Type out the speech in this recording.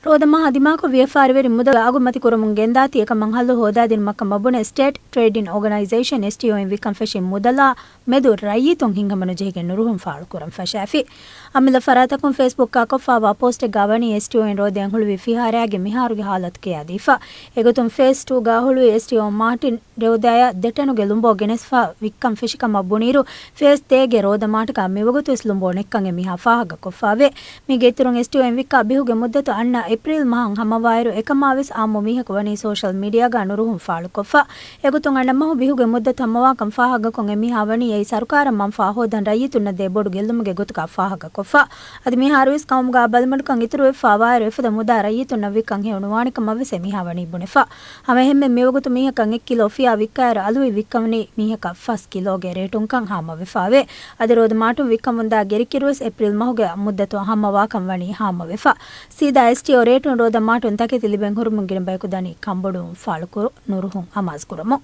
ರೋದಮ್ಮ ಹದಿಮಾಕು ವಿಎಫ್ಆರ್ವೆರಿ ಮುದಲ ಆಗುಮತಿ ಕುರಮುಂ ಗೆಂದಾತಿ ಏಕ ಮಂಹಲ್ಲು ಹೋದಾದಿನ ಮಕ್ಕ ಮಬ್ಬುನ state trading organisation ಎಸ್ಟಿಒಎಂ ವಿಕಂ ಫೆಶಿ ಮುದಲ ಮೆದು ರಯ್ಯಿತೊಂ ಹಿಂಗಮನು ಜೆಗೆ ನುರುಹುಂ ಫಾಳು ಕುರಂ ಫಶಾಫಿ ಅಮಿಲ ಫರಾತಕುಂ ಫೇಸ್ಬುಕ್ ಕಾಕೊಫಾವಾ ಪೋಸ್ಟ್ ಗಾವಣಿ ಎಸ್ಟಿಒಎಂ ರೋದೆಂ ಹುಳುವಿ ಫಿಹಾರಾಗೆ ಮಿಹಾರುಗೆ ಹಾಲತ್ ಕೆ ಆದೀಫಾ ಎಗುತುಂ ಫೇಸ್ 2 ಗಾ ಹುಳುವಿ ಎಸ್ಟಿಒ ಮಾರ್ಟಿನ್ ರೋದಯ ದೆಟನುಗೆ ಲುಂಬೋ ಗೆನೆಸ್ಫಾ ವಿಕ್ಕಂ ಫೆಶಿಕ ಮಬ್ಬುನೀರು ಫೇಸ್ ತೇಗೆ ರೋದ ಮಾಟಕ ಮಿವಗುತು ಇಸ್ಲುಂಬೋ ನೆಕ್ಕಂಗೆ ಮಿಹಾ ಫಾಹಗ ಕೊಫಾವೆ ಮಿಗೆ ಇತುರುಂ ಎಸ್ಟಿಒಎಂ ವಿಕ್ಕ ಅಬಿಹುಗೆ ಮುದ್ದತು ಅಣ್ಣ ಏಪ್ರಿಲ್ ಮಹಂ ಹಮವಾಯರು ಏಕಮಾವಿಸ್ ಆಮು ಮೀಹಕ ವನಿ ಸೋಶಲ್ ಮೀಡಿಯಾಗ ನುರುಹುಂ ಫಾಳು ಕೊಫಾ ಎಗುತುಂ ಅಣ್ಣಮ್ಮಹು ಬಿಹುಗೆ ಮುದ್ದತು ಹಮವಾಕಂ ಫಾಹಗ ಕೊಂ ಎಮಿಹಾ ವನಿ ಯೈ ಸರ್ಕಾರ ಮಂ ಫಾಹೋದನ್ ರಯ್ಯಿತುನ್ನದೆ ಬೋಡು ಗೆಲ್ಲುಮಗೆ ಗೊತುಕ ಫಾಹಗ ಕೊಫಾ ಅದಿ ಮಿಹಾರುವಿಸ್ ಕೌಮ್ಗ ಬಲ್ಮಡುಕಂ ಇತುರು ಫಾವಾಯರು ಎಫದ ಮುದಾ ರಯ್ಯಿತುನ್ನ ವಿಕಂ ಹೆವನು ವಾಣಿಕ ಮವಿಸೆ ಮಿಹಾ ವನಿ ಬುನೆಫಾ ಹಮೆ ಹೆಮ್ಮೆ ಮಿವಗುತು ಮೀಹಕಂ 1 ಕಿಲೋ ಫಿಯಾ ವಿಕ್ಕಾಯರ ಅಲುವಿ ವಿಕ್ಕವನಿ ಮೀಹಕ ಫಸ್ ಕಿಲೋಗೆ ರೇಟುಂಕಂ ಹಾಮವೆಫಾವೆ ಅದಿರೋದು ಮಾಟು ವಿಕ್ಕಂ ಮುಂದಾ ಗೆರಿಕಿರುವಸ್ ಏಪ್ರಿಲ್ ಮಹುಗೆ ಮುದ್ದತು ಹಮವಾಕಂ ವನಿ ಹಾಮವೆಫಾ ಸೀದಾ ಎಸ್ಟಿ ರೇಟು ರೋದ ಮಾಟುನ್ ತಕೆ ತಿಲಿಬೆಂ ಹುರುಮುಂಗಿನ ಬೈಕುದಾನಿ ಕಂಬಡು ಫಾಳುಕುರು ನುರುಹುಂ ಅಮಾಜ್ ಕುರಮು